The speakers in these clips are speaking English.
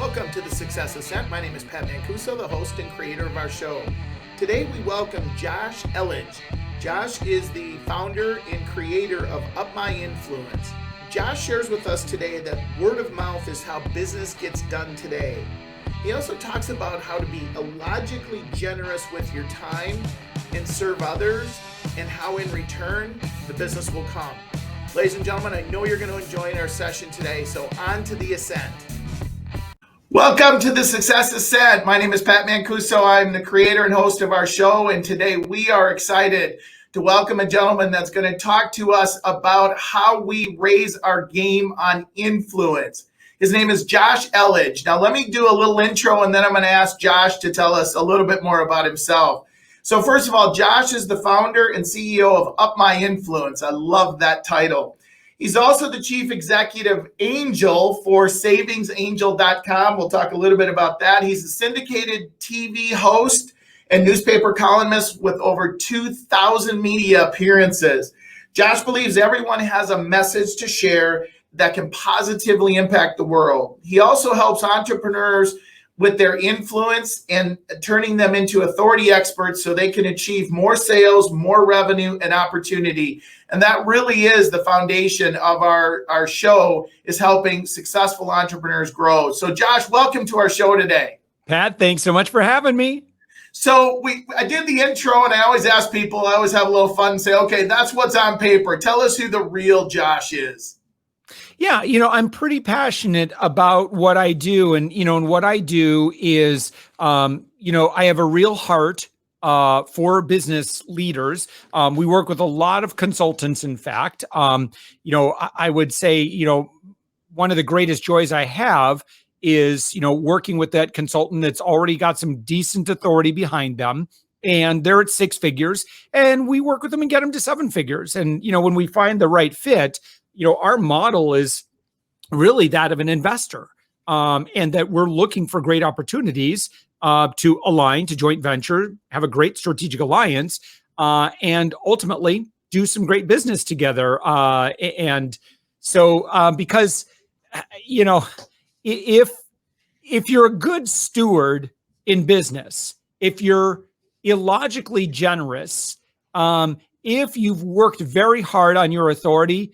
Welcome to the Success Ascent. My name is Pat Mancuso, the host and creator of our show. Today we welcome Josh Elledge. Josh is the founder and creator of Up My Influence. Josh shares with us today that word of mouth is how business gets done today. He also talks about how to be illogically generous with your time and serve others, and how in return the business will come. Ladies and gentlemen, I know you're going to enjoy our session today, so on to the ascent. Welcome to the Success Ascent. My name is Pat Mancuso. I'm the creator and host of our show, and today we are excited to welcome a gentleman that's going to talk to us about how we raise our game on influence. His name is Josh Elledge. Now, let me do a little intro, and then I'm going to ask Josh to tell us a little bit more about himself. So first of all, Josh is the founder and CEO of Up My Influence. I love that title. He's also the chief executive angel for savingsangel.com. We'll talk a little bit about that. He's a syndicated TV host and newspaper columnist with over 2,000 media appearances. Josh believes everyone has a message to share that can positively impact the world. He also helps entrepreneurs with their influence and turning them into authority experts so they can achieve more sales, more revenue, and opportunity. And that really is the foundation of our show, is helping successful entrepreneurs grow. So Josh, welcome to our show today. Pat, thanks so much for having me. So I did the intro, and I always ask people, I always have a little fun and say, okay, that's what's on paper. Tell us who the real Josh is. Yeah, I'm pretty passionate about what I do. And what I do is, I have a real heart for business leaders. We work with a lot of consultants, in fact. I would say, one of the greatest joys I have is, working with that consultant that's already got some decent authority behind them. And they're at six figures, and we work with them and get them to seven figures. And, when we find the right fit, our model is really that of an investor, and that we're looking for great opportunities to align, to joint venture, have a great strategic alliance, and ultimately do some great business together. And so, because, if you're a good steward in business, if you're illogically generous, if you've worked very hard on your authority,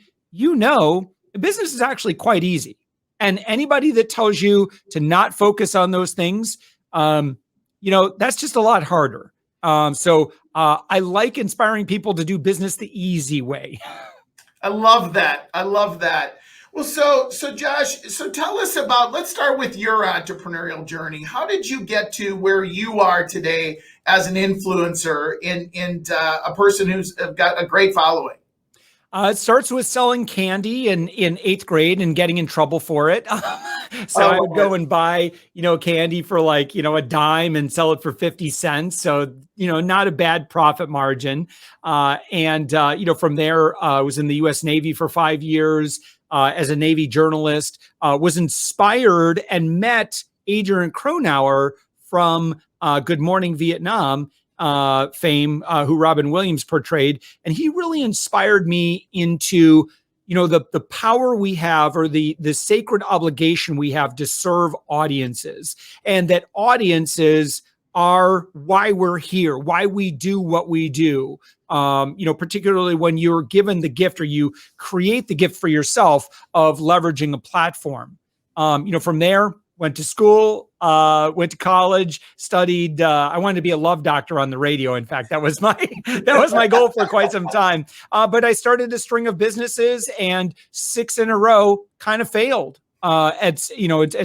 business is actually quite easy. And anybody that tells you to not focus on those things, that's just a lot harder. So I like inspiring people to do business the easy way. I love that. Well, so Josh, tell us let's start with your entrepreneurial journey. How did you get to where you are today as an influencer and a person who's got a great following? It starts with selling candy in eighth grade and getting in trouble for it. So I would go and buy, candy for like, a dime and sell it for 50 cents. So, not a bad profit margin. From there, I was in the U.S. Navy for 5 years as a Navy journalist, was inspired and met Adrian Cronauer from Good Morning Vietnam fame, who Robin Williams portrayed. And he really inspired me into, the power we have, or the sacred obligation we have to serve audiences, and that audiences are why we're here, why we do what we do. Particularly when you're given the gift, or you create the gift for yourself of leveraging a platform. From there, went to school, went to college, studied. I wanted to be a love doctor on the radio. In fact, that was my goal for quite some time. But I started a string of businesses, and 6 in a row kind of failed at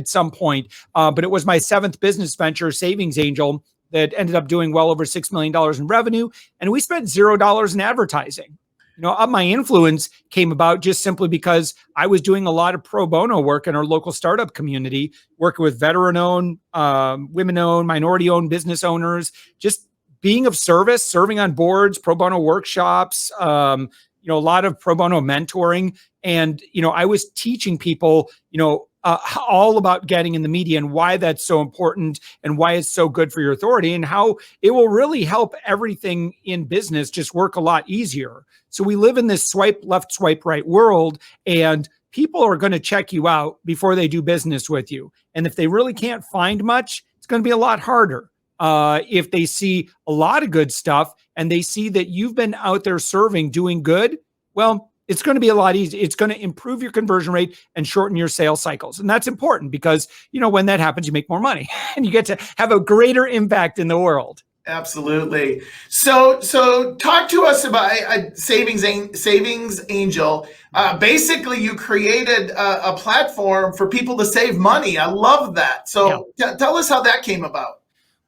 some point. But it was my 7th business venture, Savings Angel, that ended up doing well over $6 million in revenue, and we spent $0 in advertising. Up My Influence came about just simply because I was doing a lot of pro bono work in our local startup community, working with veteran-owned, women-owned, minority-owned business owners, just being of service, serving on boards, pro bono workshops, a lot of pro bono mentoring. And, I was teaching people, all about getting in the media and why that's so important and why it's so good for your authority and how it will really help everything in business just work a lot easier. So we live in this swipe left, swipe right world, and people are going to check you out before they do business with you. And if they really can't find much, it's going to be a lot harder. If they see a lot of good stuff and they see that you've been out there serving, doing good, well, it's going to be a lot easier. It's going to improve your conversion rate and shorten your sales cycles. And that's important because, when that happens, you make more money and you get to have a greater impact in the world. Absolutely. So talk to us about Savings Angel. Basically, you created a platform for people to save money. I love that. So tell us how that came about.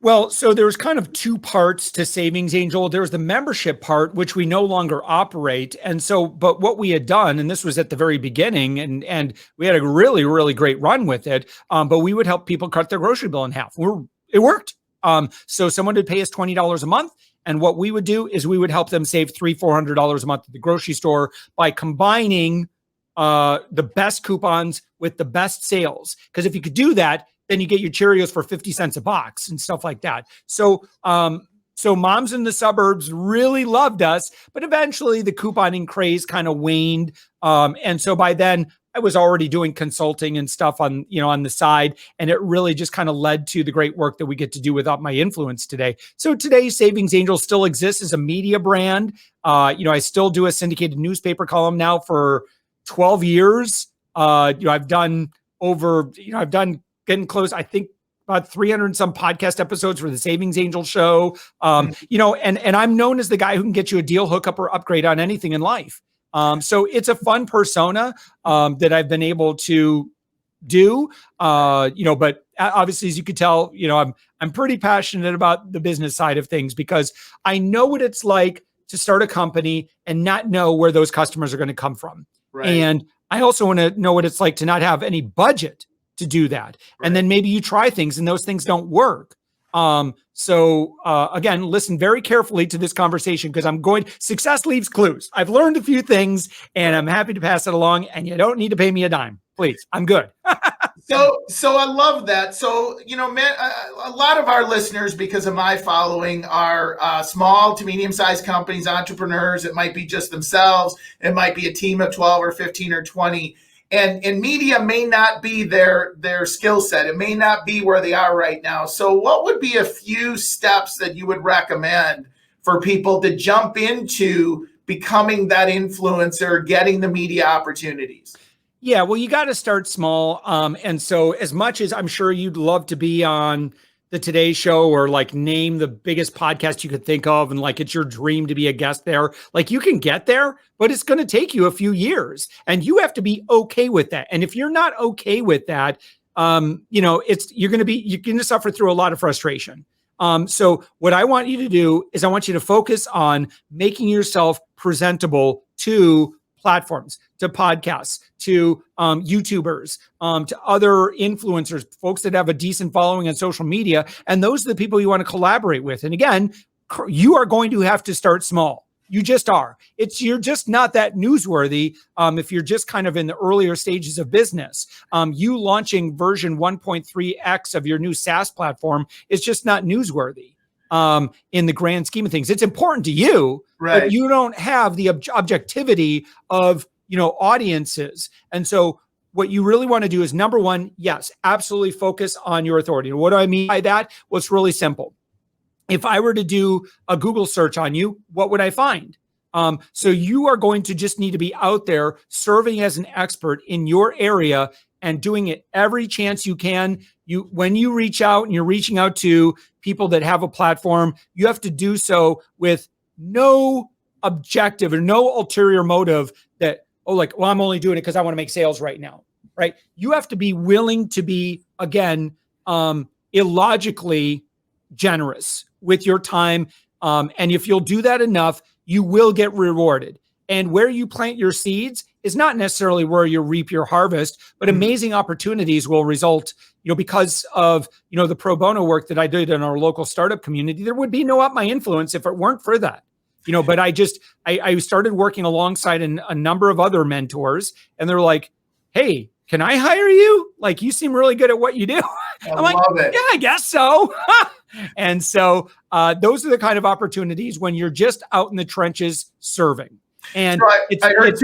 Well, so there's kind of two parts to Savings Angel. There's the membership part, which we no longer operate. And so, but what we had done, and this was at the very beginning, and we had a really, really great run with it, but we would help people cut their grocery bill in half. It worked. So someone would pay us $20 a month. And what we would do is we would help them save $300-$400 a month at the grocery store by combining the best coupons with the best sales. Because if you could do that, then you get your Cheerios for 50 cents a box and stuff like that. So moms in the suburbs really loved us, but eventually the couponing craze kind of waned. And so by then I was already doing consulting and stuff on the side. And it really just kind of led to the great work that we get to do with Up My Influence today. So today Savings Angel still exists as a media brand. I still do a syndicated newspaper column now for 12 years. I've done getting close, I think about 300 and some podcast episodes for the Savings Angel show. And I'm known as the guy who can get you a deal, hookup, or upgrade on anything in life. So it's a fun persona that I've been able to do, but obviously, as you could tell, I'm pretty passionate about the business side of things because I know what it's like to start a company and not know where those customers are going to come from. Right. And I also want to know what it's like to not have any budget to do that. Right. And then maybe you try things and those things don't work. So again, listen very carefully to this conversation because success leaves clues. I've learned a few things and I'm happy to pass it along and you don't need to pay me a dime. Please. I'm good. So I love that. So, man, a lot of our listeners, because of my following, are small to medium-sized companies, entrepreneurs. It might be just themselves. It might be a team of 12 or 15 or 20. And media may not be their skill set. It may not be where they are right now. So what would be a few steps that you would recommend for people to jump into becoming that influencer, getting the media opportunities? Yeah, well, you got to start small. And so as much as I'm sure you'd love to be on the Today Show or like name the biggest podcast you could think of and like it's your dream to be a guest there, like you can get there, but it's going to take you a few years and you have to be okay with that. And if you're not okay with that, you're going to suffer through a lot of frustration. So what I want you to do is I want you to focus on making yourself presentable to platforms, to podcasts, to YouTubers, to other influencers, folks that have a decent following on social media. And those are the people you want to collaborate with. And again, you are going to have to start small. You just are. You're just not that newsworthy if you're just kind of in the earlier stages of business. You launching version 1.3x of your new SaaS platform is just not newsworthy in the grand scheme of things. It's important to you, right, but you don't have the objectivity of audiences. And so what you really want to do is, number one, yes, absolutely focus on your authority. And what do I mean by that? Well, it's really simple. If I were to do a Google search on you, what would I find? So you are going to just need to be out there serving as an expert in your area and doing it every chance you can. When you reach out and you're reaching out to people that have a platform, you have to do so with no objective or no ulterior motive that, I'm only doing it because I want to make sales right now, right? You have to be willing to be, again, illogically generous with your time. And if you'll do that enough, you will get rewarded. And where you plant your seeds is not necessarily where you reap your harvest, but amazing opportunities will result, because of, the pro bono work that I did in our local startup community. There would be no Up My Influence if it weren't for that. But I started working alongside a number of other mentors, and they're like, hey, can I hire you? Like, you seem really good at what you do. I'm like, yeah, I guess so. And so those are the kind of opportunities when you're just out in the trenches serving. And it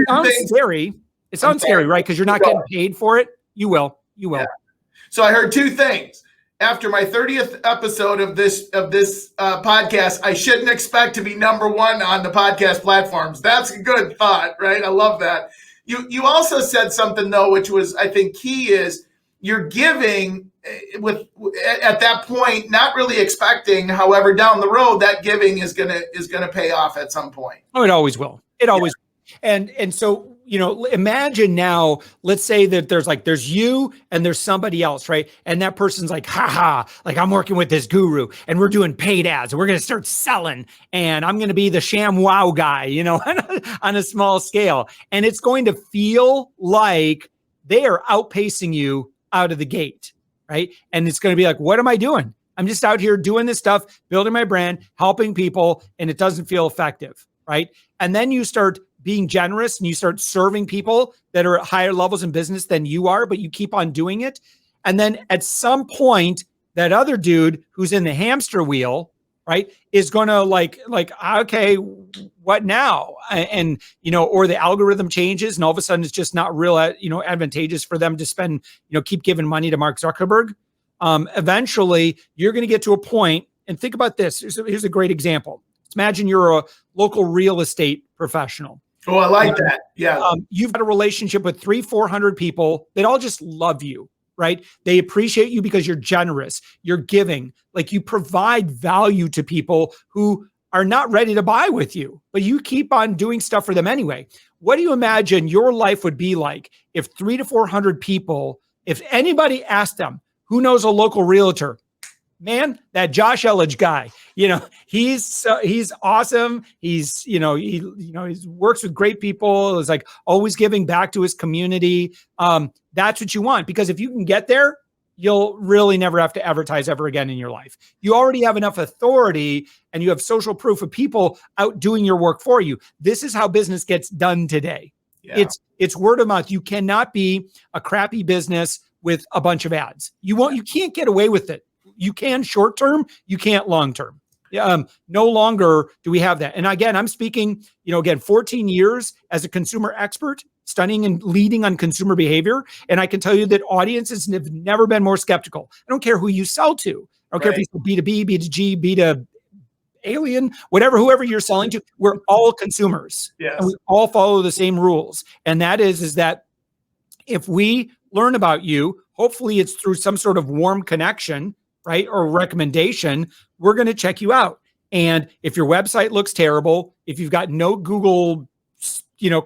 sounds scary. It sounds scary, right? Because you're not getting paid for it. You will. Yeah. So I heard two things. After my 30th episode of this podcast, I shouldn't expect to be number one on the podcast platforms. That's a good thought, right? I love that. You also said something though, which was, I think, key is you're giving at that point, not really expecting, however, down the road that giving is gonna pay off at some point. Oh, it always will. It always will. And so, imagine now, let's say that there's you and there's somebody else, right? And that person's like, like I'm working with this guru and we're doing paid ads and we're going to start selling and I'm going to be the sham wow guy, on a small scale. And it's going to feel like they are outpacing you out of the gate, right? And it's going to be like, what am I doing? I'm just out here doing this stuff, building my brand, helping people, and it doesn't feel effective, right? And then you start being generous and you start serving people that are at higher levels in business than you are, but you keep on doing it. And then at some point, that other dude who's in the hamster wheel, right, is going to like, okay, what now? And, or the algorithm changes and all of a sudden it's just not real, advantageous for them to spend, keep giving money to Mark Zuckerberg. Eventually you're going to get to a point, and think about this. Here's a great example. Imagine you're a local real estate professional. Oh, I like that. Yeah. You've got a relationship with 300-400 people that all just love you, right? They appreciate you because you're generous, you're giving, like you provide value to people who are not ready to buy with you, but you keep on doing stuff for them anyway. What do you imagine your life would be like if 300 to 400 people, if anybody asked them, who knows a local realtor? Man, that Josh Elledge guy, he's awesome. He's, he works with great people. Is like always giving back to his community. That's what you want, because if you can get there, you'll really never have to advertise ever again in your life. You already have enough authority and you have social proof of people out doing your work for you. This is how business gets done today. Yeah. It's word of mouth. You cannot be a crappy business with a bunch of ads. You can't get away with it. You can short term, you can't long term. No longer do we have that. And again, I'm speaking, 14 years as a consumer expert, studying and leading on consumer behavior. And I can tell you that audiences have never been more skeptical. I don't care who you sell to. I don't care if you sell B2B, B2G, B2 alien, whoever you're selling to, we're all consumers. Yes. And we all follow the same rules. And that is that if we learn about you, hopefully it's through some sort of warm connection, right, or recommendation, we're going to check you out. And if your website looks terrible, if you've got no Google,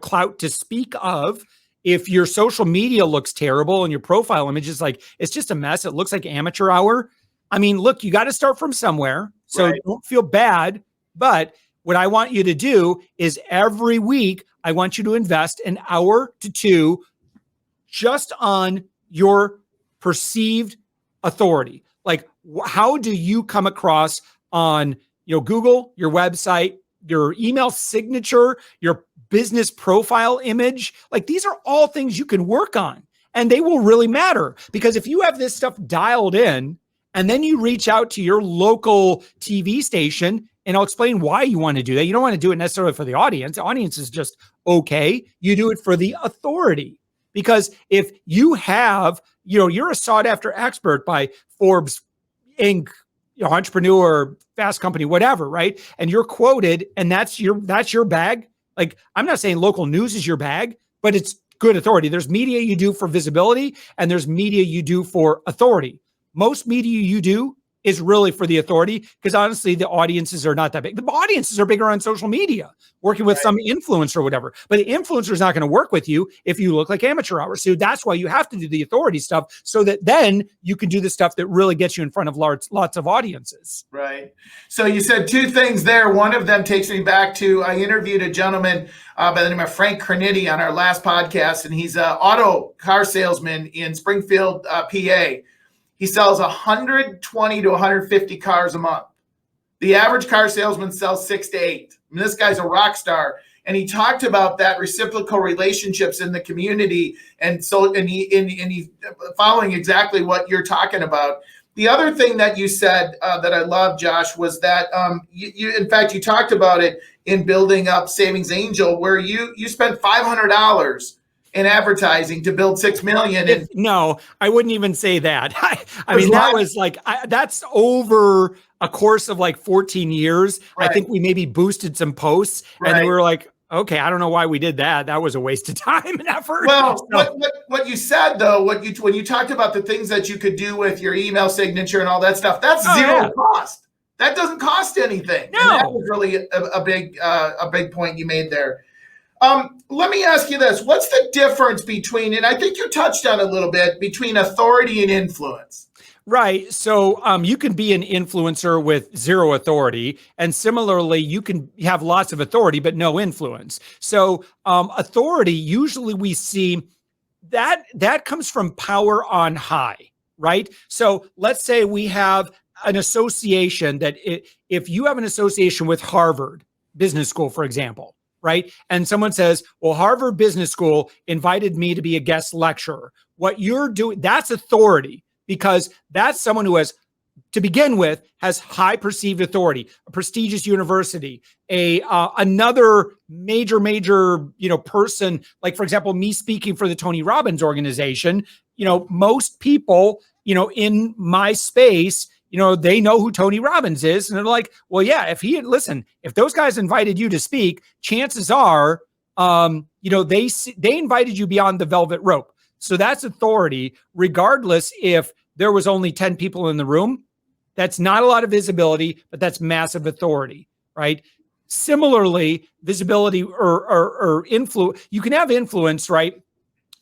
clout to speak of, if your social media looks terrible and your profile image is like, it's just a mess, it looks like amateur hour. I mean, look, you got to start from somewhere. So Don't feel bad. But what I want you to do is every week, I want you to invest an hour to 2 just on your perceived authority. Like, how do you come across on, Google, your website, your email signature, your business profile image? Like, these are all things you can work on, and they will really matter, because if you have this stuff dialed in and then you reach out to your local TV station, and I'll explain why you want to do that. You don't want to do it necessarily for the audience. The audience is just okay. You do it for the authority, because if you have, you're a sought after expert by Forbes, Inc., Entrepreneur, Fast Company, whatever, right? And you're quoted, and that's your bag. Like, I'm not saying local news is your bag, but it's good authority. There's media you do for visibility, and there's media you do for authority. Most media you do is really for the authority, because honestly, the audiences are not that big. The audiences are bigger on social media, working with some influencer or whatever. But the influencer is not going to work with you if you look like amateur hour. So that's why you have to do the authority stuff, so that then you can do the stuff that really gets you in front of lots of audiences. Right. So you said two things there. One of them takes me back to, I interviewed a gentleman by the name of Frank Cerniti on our last podcast, and he's an auto car salesman in Springfield, PA. He sells 120 to 150 cars a month. The average car salesman sells 6 to 8. I mean, this guy's a rock star. And he talked about that reciprocal relationships in the community. And so, and he following exactly what you're talking about. The other thing that you said that I love, Josh, was that you in fact, you talked about it in building up Savings Angel, where you spent $500 in advertising to build 6 million. And No, I wouldn't even say that. I was mean, that what? was like, that's over a course of like 14 years. I Right. think we maybe boosted some posts and then Right. we were like, okay, I don't know why we did that. That was a waste of time and effort. Well, So, what you said though, when you talked about the things that you could do with your email signature and all that stuff, that's zero cost. That doesn't cost anything. No. And that was really a big point you made there. Let me ask you this. What's the difference between, and I think you touched on a little bit, between authority and influence? Right. So you can be an influencer with zero authority. And similarly, you can have lots of authority, but no influence. So authority, usually we see that comes from power on high, right? So let's say we have an association that if you have an association with Harvard Business School, for example, right? And someone says, well, Harvard Business School invited me to be a guest lecturer. What you're doing, that's authority, because that's someone who has, to begin with, has high perceived authority, a prestigious university, another major, person, like, for example, me speaking for the Tony Robbins organization, most people, in my space, they know who Tony Robbins is. And they're like, well, yeah, if those guys invited you to speak, chances are, they invited you beyond the velvet rope. So that's authority, regardless if there was only 10 people in the room. That's not a lot of visibility, but that's massive authority, right? Similarly, visibility or influence, you can have influence, right?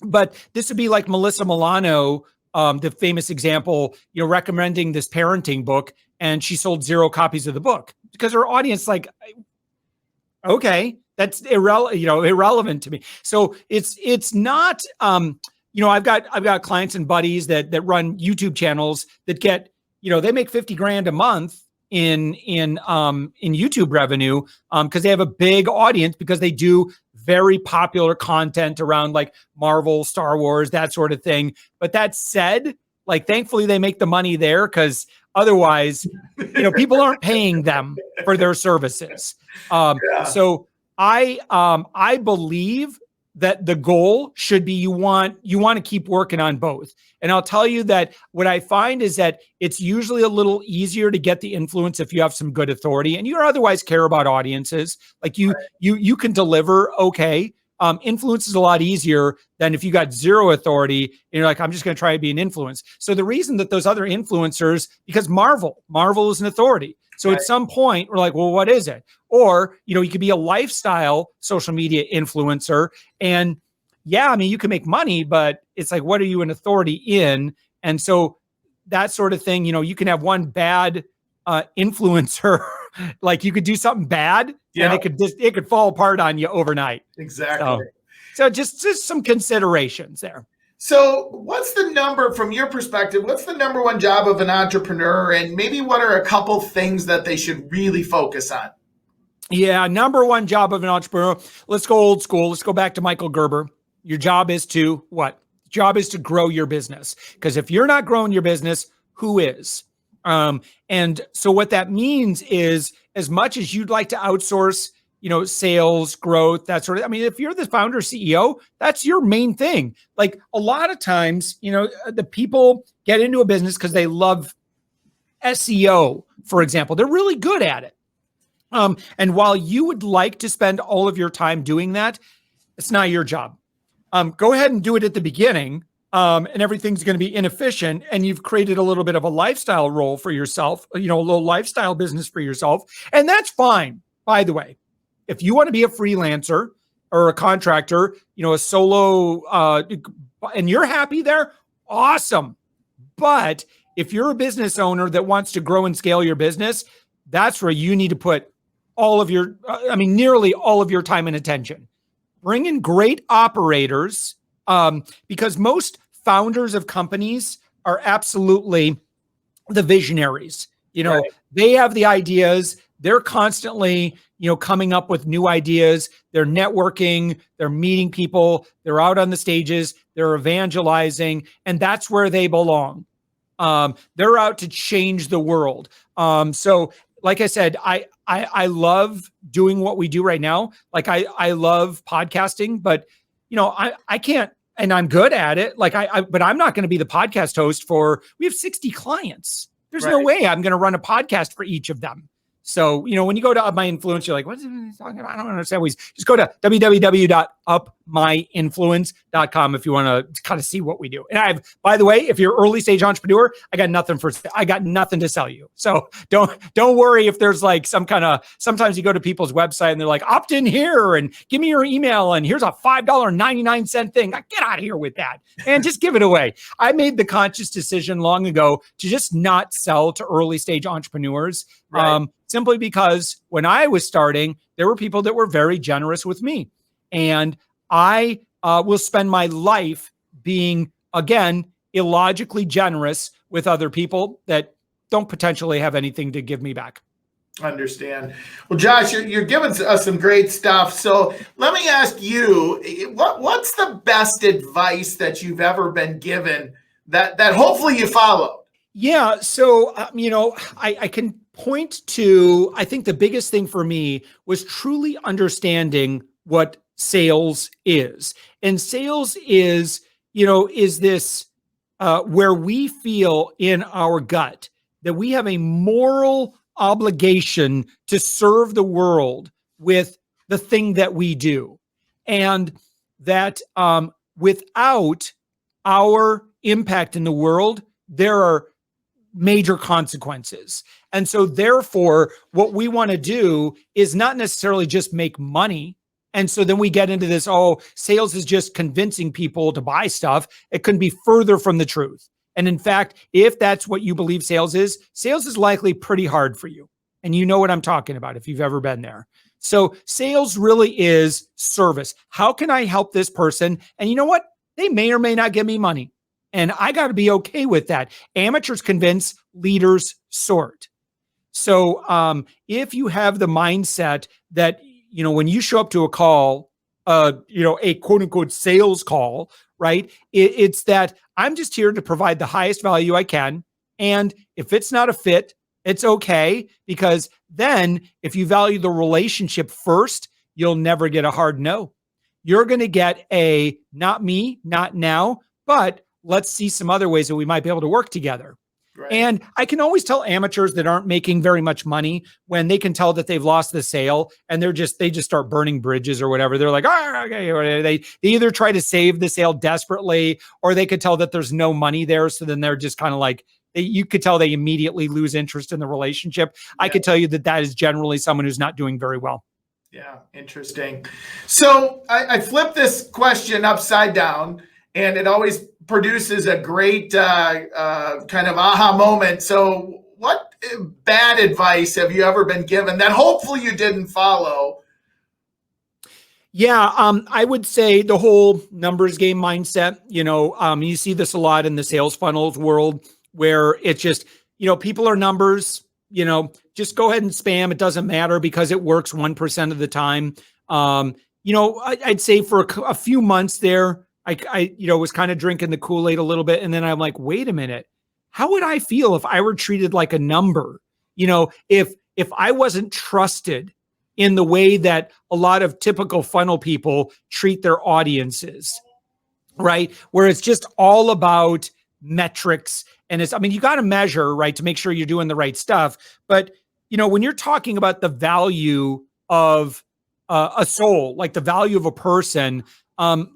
But this would be like Melissa Milano, the famous example, recommending this parenting book, and she sold 0 copies of the book because her audience, like, okay, that's irrelevant to me. So it's not, I've got clients and buddies that run YouTube channels that get, they make 50 grand a month in YouTube revenue, because they have a big audience, because they do very popular content around like Marvel, Star Wars, that sort of thing. But that said, like, thankfully they make the money there, because otherwise, people aren't paying them for their services. So I believe that the goal should be you want to keep working on both. And I'll tell you that what I find is that it's usually a little easier to get the influence if you have some good authority and you otherwise care about audiences. Like you can deliver okay. Influence is a lot easier than if you got zero authority and you're like, I'm just going to try to be an influence. So the reason that those other influencers, because Marvel is an authority. So at some point we're like, well, what is it? Or, you could be a lifestyle social media influencer, and yeah, I mean, you can make money, but it's like, what are you an authority in? And so that sort of thing, you can have one bad influencer, like you could do something bad and it could fall apart on you overnight. Exactly. So just some considerations there. So what's the number, from your perspective, what's the number one job of an entrepreneur, and maybe what are a couple things that they should really focus on? Yeah, number one job of an entrepreneur. Let's go old school. Let's go back to Michael Gerber. Your job is to what? Job is to grow your business. Because if you're not growing your business, who is? And so what that means is, as much as you'd like to outsource, sales, growth, that sort of, I mean, if you're the founder, CEO, that's your main thing. Like a lot of times, the people get into a business because they love SEO, for example. They're really good at it. And while you would like to spend all of your time doing that, it's not your job. Go ahead and do it at the beginning, and everything's going to be inefficient, and you've created a little bit of a lifestyle role for yourself, a little lifestyle business for yourself. And that's fine, by the way. If you want to be a freelancer or a contractor, a solo, and you're happy there, awesome. But if you're a business owner that wants to grow and scale your business, that's where you need to put nearly all of your time and attention. Bring in great operators, because most founders of companies are absolutely the visionaries. Right. They have the ideas. They're constantly, coming up with new ideas. They're networking, they're meeting people, they're out on the stages, they're evangelizing, and that's where they belong. They're out to change the world. So like I said, I love doing what we do right now. Like I love podcasting, but I can't, and I'm good at it. Like but I'm not going to be the podcast host we have 60 clients. There's no way I'm going to run a podcast for each of them. So, when you go to Up My Influence, you're like, what's he talking about? I don't understand. Just go to www.upmyinfluence.com if you want to kind of see what we do. And by the way, if you're early stage entrepreneur, I got nothing to sell you. So don't worry if there's like sometimes you go to people's website and they're like, opt in here and give me your email and here's a $5.99 thing. Get out of here with that and just give it away. I made the conscious decision long ago to just not sell to early stage entrepreneurs. Simply because when I was starting, there were people that were very generous with me. And I will spend my life being, again, illogically generous with other people that don't potentially have anything to give me back. Understand. Well, Josh, you're giving us some great stuff. So let me ask you, what's the best advice that you've ever been given that hopefully you followed? Yeah. So, I can point to, I think the biggest thing for me was truly understanding what sales is. And sales is this where we feel in our gut that we have a moral obligation to serve the world with the thing that we do. And that without our impact in the world, there are major consequences. And so therefore, what we want to do is not necessarily just make money. And so then we get into this, sales is just convincing people to buy stuff. It couldn't be further from the truth. And in fact, if that's what you believe sales is likely pretty hard for you. And you know what I'm talking about if you've ever been there. So sales really is service. How can I help this person? And you know what? They may or may not give me money. And I got to be okay with that. Amateurs convince, leaders sort. So if you have the mindset that, when you show up to a call, a quote unquote sales call, right? It's that I'm just here to provide the highest value I can. And if it's not a fit, it's okay. Because then if you value the relationship first, you'll never get a hard no. You're going to get a not me, not now, but let's see some other ways that we might be able to work together. Right. And I can always tell amateurs that aren't making very much money when they can tell that they've lost the sale and they just start burning bridges or whatever. They're like, okay. Or they either try to save the sale desperately, or they could tell that there's no money there. So then they're just kind of like, you could tell they immediately lose interest in the relationship. Yeah. I could tell you that is generally someone who's not doing very well. Yeah, interesting. So I flipped this question upside down, and it always produces a great kind of aha moment. So what bad advice have you ever been given that hopefully you didn't follow? Yeah, I would say the whole numbers game mindset, you see this a lot in the sales funnels world where it's just, people are numbers, just go ahead and spam. It doesn't matter because it works 1% of the time. I'd say for a few months there, I was kind of drinking the Kool-Aid a little bit. And then I'm like, wait a minute, how would I feel if I were treated like a number? If I wasn't trusted in the way that a lot of typical funnel people treat their audiences, right? Where it's just all about metrics. And you got to measure, right, to make sure you're doing the right stuff. But, when you're talking about the value of a soul, like the value of a person,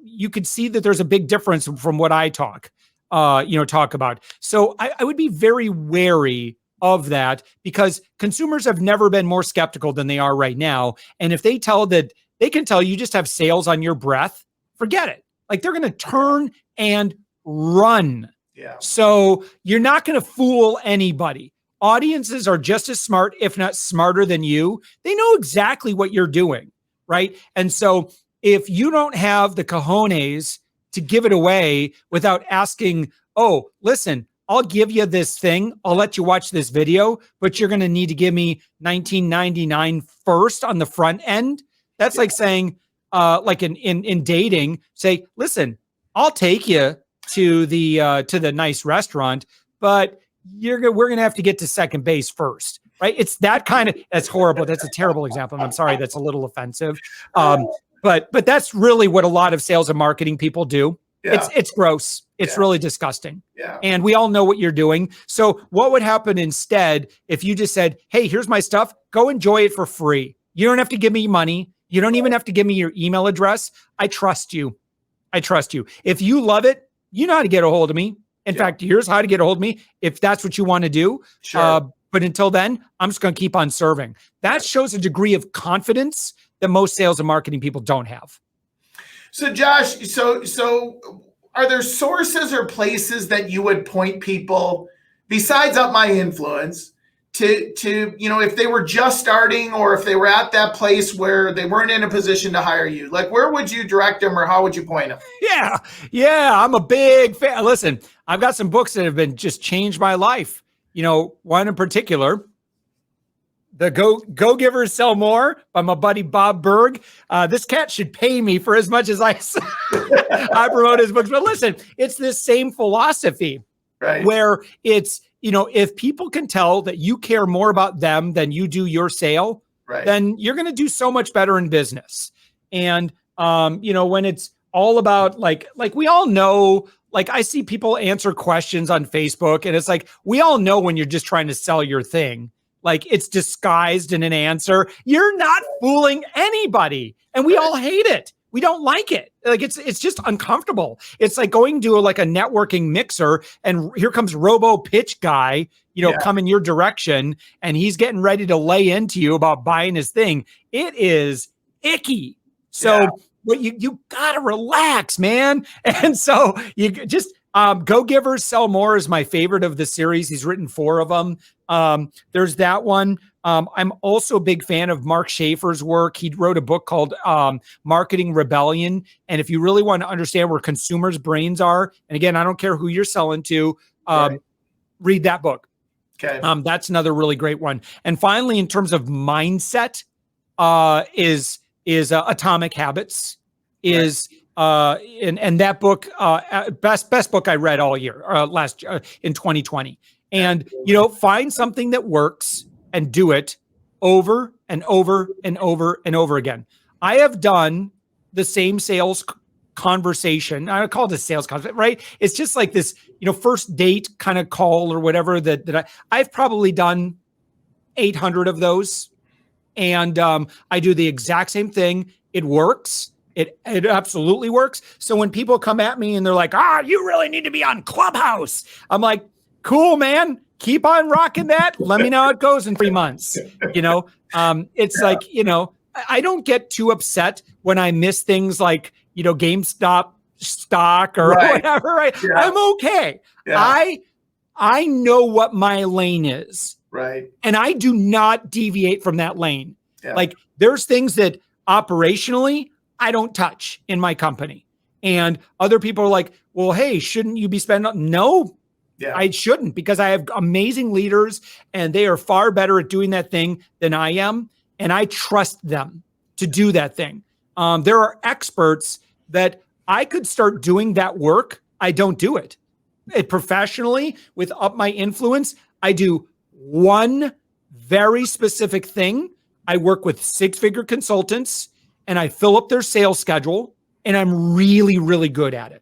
you could see that there's a big difference from what I talk about. So I would be very wary of that because consumers have never been more skeptical than they are right now. And if they can tell you just have sales on your breath, forget it. Like they're going to turn and run. Yeah. So you're not going to fool anybody. Audiences are just as smart, if not smarter than you. They know exactly what you're doing, right? And so if you don't have the cojones to give it away without asking, oh, listen, I'll give you this thing. I'll let you watch this video, but you're going to need to give me $19.99 first on the front end. That's like saying, like in dating, say, listen, I'll take you to the nice restaurant, but we're going to have to get to second base first, right? It's that kind of, that's horrible. That's a terrible example. And I'm sorry, that's a little offensive. But that's really what a lot of sales and marketing people do. Yeah. It's gross. It's really disgusting. Yeah. And we all know what you're doing. So what would happen instead if you just said, hey, here's my stuff, go enjoy it for free. You don't have to give me money. You don't even have to give me your email address. I trust you. I trust you. If you love it, you know how to get a hold of me. In fact, here's how to get a hold of me if that's what you want to do. Sure. But until then, I'm just going to keep on serving. That shows a degree of confidence that most sales and marketing people don't have. So Josh, so are there sources or places that you would point people besides Up My Influence to, if they were just starting or if they were at that place where they weren't in a position to hire you? Like, where would you direct them or how would you point them? Yeah. I'm a big fan. Listen, I've got some books that have been just changed my life. One in particular, The Go Givers Sell More by my buddy Bob Berg. This cat should pay me for as much as I promote his books. But listen, it's this same philosophy, right? Where it's, if people can tell that you care more about them than you do your sale, right, then you're going to do so much better in business. And, when it's all about like we all know, like I see people answer questions on Facebook and it's like, we all know when you're just trying to sell your thing. Like it's disguised in an answer. You're not fooling anybody. And we all hate it. We don't like it. Like it's just uncomfortable. It's like going to a networking mixer and here comes Robo Pitch guy, coming your direction and he's getting ready to lay into you about buying his thing. It is icky. So but you gotta relax, man. And so you just Go Givers Sell More is my favorite of the series. He's written 4 of them. There's that one. I'm also a big fan of Mark Schaefer's work. He wrote a book called Marketing Rebellion. And if you really want to understand where consumers' brains are, and again, I don't care who you're selling to, read that book. Okay. That's another really great one. And finally, in terms of mindset, is Atomic Habits. And that book, best book I read all year, in 2020. And, find something that works and do it over and over and over and over again. I have done the same sales conversation. I call it a sales conversation, right? It's just like this, first date kind of call or whatever that I've probably done 800 of those. And I do the exact same thing. It works. It absolutely works. So when people come at me and they're like, you really need to be on Clubhouse. I'm like, cool, man. Keep on rocking that. Let me know how it goes in 3 months. It's like, I don't get too upset when I miss things like, GameStop stock or whatever. Right? Yeah. I'm okay. Yeah. I know what my lane is. Right. And I do not deviate from that lane. Yeah. Like there's things that operationally I don't touch in my company. And other people are like, well, hey, shouldn't you be spending? No, I shouldn't, because I have amazing leaders and they are far better at doing that thing than I am. And I trust them to do that thing. There are experts that I could start doing that work. I don't do it. Professionally with Up My Influence, I do one very specific thing. I work with 6-figure consultants and I fill up their sales schedule and I'm really, really good at it.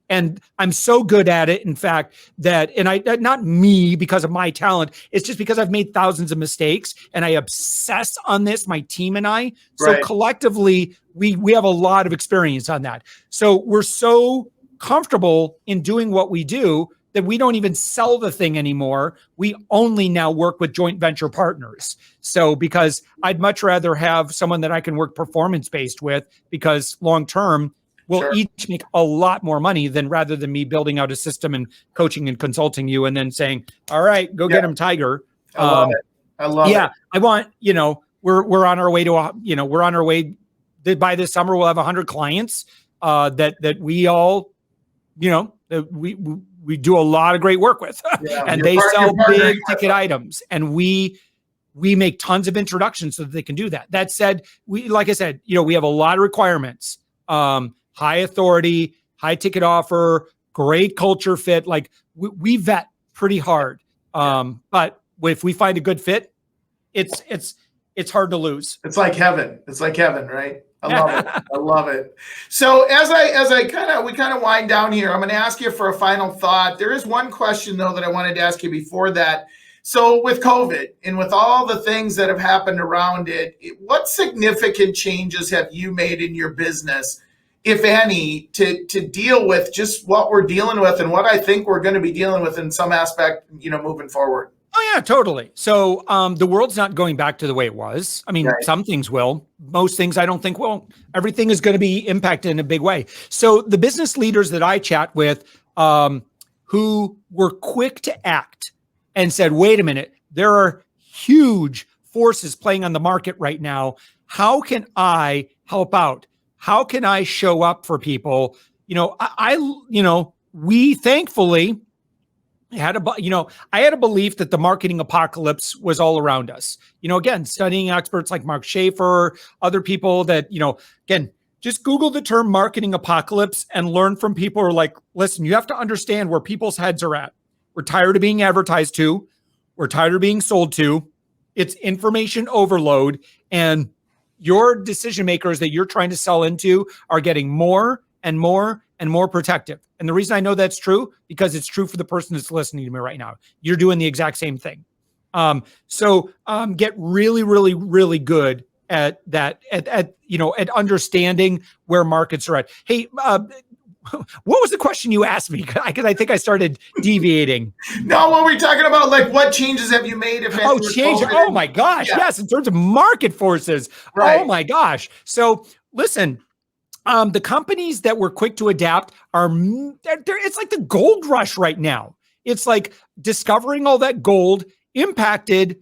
And I'm so good at it, in fact, not me because of my talent, it's just because I've made thousands of mistakes and I obsess on this, my team and I. So collectively, we have a lot of experience on that. So we're so comfortable in doing what we do that we don't even sell the thing anymore. We only now work with joint venture partners. So because I'd much rather have someone that I can work performance-based with, because long-term, we'll each make a lot more money rather than me building out a system and coaching and consulting you and then saying, all right, go get him, Tiger. I love it. I love it. I want, we're on our way to, we're on our way that by this summer, we'll have 100 clients that we all, we do a lot of great work with and they sell big ticket items and we make tons of introductions so that they can do that. That said, like I said, we have a lot of requirements. High authority, high ticket offer, great culture fit. Like we vet pretty hard. But if we find a good fit, it's hard to lose. It's like heaven. It's like heaven, right? I love it. I love it. So we kind of wind down here, I'm going to ask you for a final thought. There is one question though that I wanted to ask you before that. So with COVID and with all the things that have happened around it, what significant changes have you made in your business, if any, to deal with just what we're dealing with and what I think we're going to be dealing with in some aspect, moving forward? Oh yeah, totally. So the world's not going back to the way it was. I mean, Right. Some things will. Most things I don't think will. Everything is going to be impacted in a big way. So the business leaders that I chat with who were quick to act and said, wait a minute, there are huge forces playing on the market right now. How can I help out? How can I show up for people? We thankfully I had a belief that the marketing apocalypse was all around us. Again, studying experts like Mark Schaefer, other people that, again, just Google the term marketing apocalypse and learn from people who are like, listen, you have to understand where people's heads are at. We're tired of being advertised to. We're tired of being sold to. It's information overload. And your decision makers that you're trying to sell into are getting more and more and more protective. And the reason I know that's true, because it's true for the person that's listening to me right now. You're doing the exact same thing. So get really, really, really good at that, at understanding where markets are at. Hey, what was the question you asked me? Because I think I started deviating. No, what were we talking about? Like, what changes have you made? If Oh, change. Oh my gosh. Yeah. Yes. In terms of market forces. Right. Oh my gosh. So listen, the companies that were quick to adapt it's like the gold rush right now. It's like discovering all that gold impacted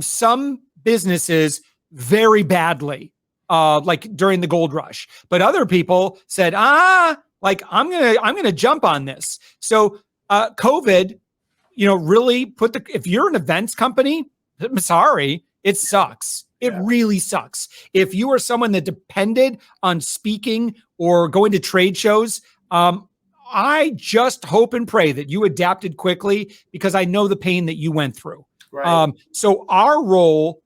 some businesses very badly, like during the gold rush. But other people said, I'm gonna jump on this. So COVID, really if you're an events company, I'm sorry, it sucks. It really sucks. If you are someone that depended on speaking or going to trade shows, I just hope and pray that you adapted quickly, because I know the pain that you went through. Right. So our role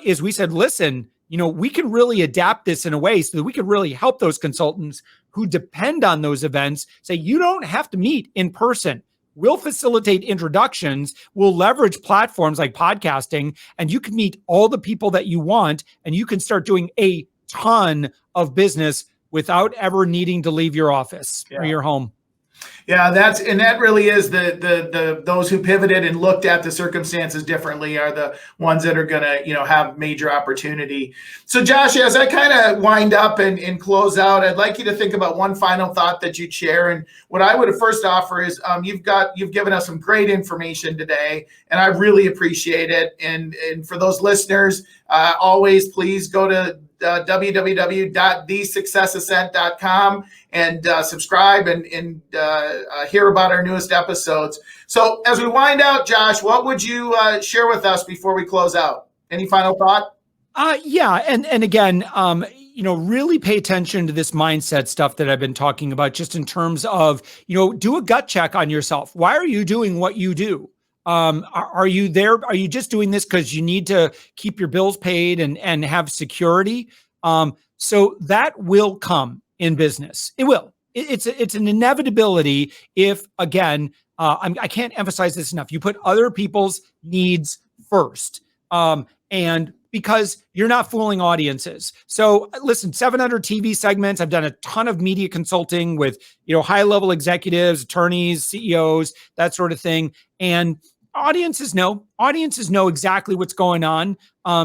is, we said, listen, we can really adapt this in a way so that we can really help those consultants who depend on those events. Say, you don't have to meet in person. We'll facilitate introductions. We'll leverage platforms like podcasting, and you can meet all the people that you want, and you can start doing a ton of business without ever needing to leave your office or your home. Yeah, that really is the those who pivoted and looked at the circumstances differently are the ones that are gonna have major opportunity. So Josh, as I kind of wind up and close out, I'd like you to think about one final thought that you'd share. And what I would first offer is you've given us some great information today, and I really appreciate it. And for those listeners, always please go to www.thesuccessascent.com and subscribe and hear about our newest episodes. So as we wind out, Josh, what would you share with us before we close out? Any final thought? And again, really pay attention to this mindset stuff that I've been talking about, just in terms of, do a gut check on yourself. Why are you doing what you do? Are you there? Are you just doing this because you need to keep your bills paid and have security? So that will come in business. It will. It's an inevitability if, again, I can't emphasize this enough. You put other people's needs first. And because you're not fooling audiences. So listen, 700 TV segments. I've done a ton of media consulting with, high-level executives, attorneys, CEOs, that sort of thing. And audiences know exactly what's going on.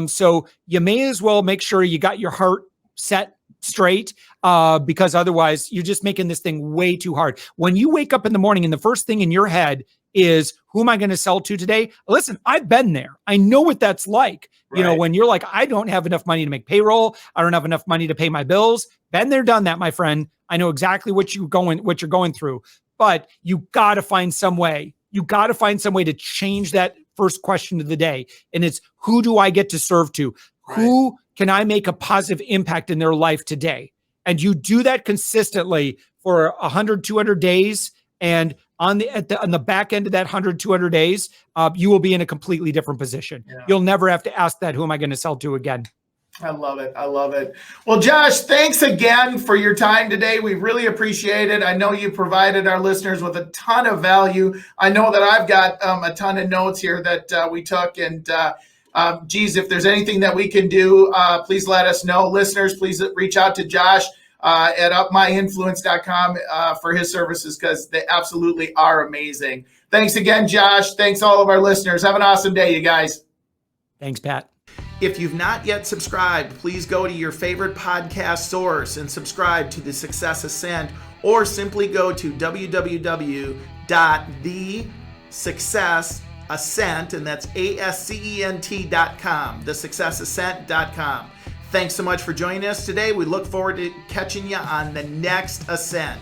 So you may as well make sure you got your heart set straight, because otherwise you're just making this thing way too hard. When you wake up in the morning and the first thing in your head is, who am I going to sell to today? Listen, I've been there. I know what that's like. Right. When you're like, I don't have enough money to make payroll. I don't have enough money to pay my bills. Been there, done that, my friend. I know exactly what you're going through, but you got to find some way. You got to find some way to change that first question of the day. And it's, who do I get to serve to? Right. Who can I make a positive impact in their life today? And you do that consistently for 100, 200 days. And on the back end of that 100, 200 days, you will be in a completely different position. Yeah. You'll never have to ask that, who am I going to sell to again? I love it. I love it. Well, Josh, thanks again for your time today. We really appreciate it. I know you provided our listeners with a ton of value. I know that I've got a ton of notes here that we took. And geez, if there's anything that we can do, please let us know. Listeners, please reach out to Josh at upmyinfluence.com for his services, because they absolutely are amazing. Thanks again, Josh. Thanks all of our listeners. Have an awesome day, you guys. Thanks, Pat. If you've not yet subscribed, please go to your favorite podcast source and subscribe to The Success Ascent, or simply go to www.thesuccessascent, and that's ASCENT.com, thesuccessascent.com. Thanks so much for joining us today. We look forward to catching you on the next Ascent.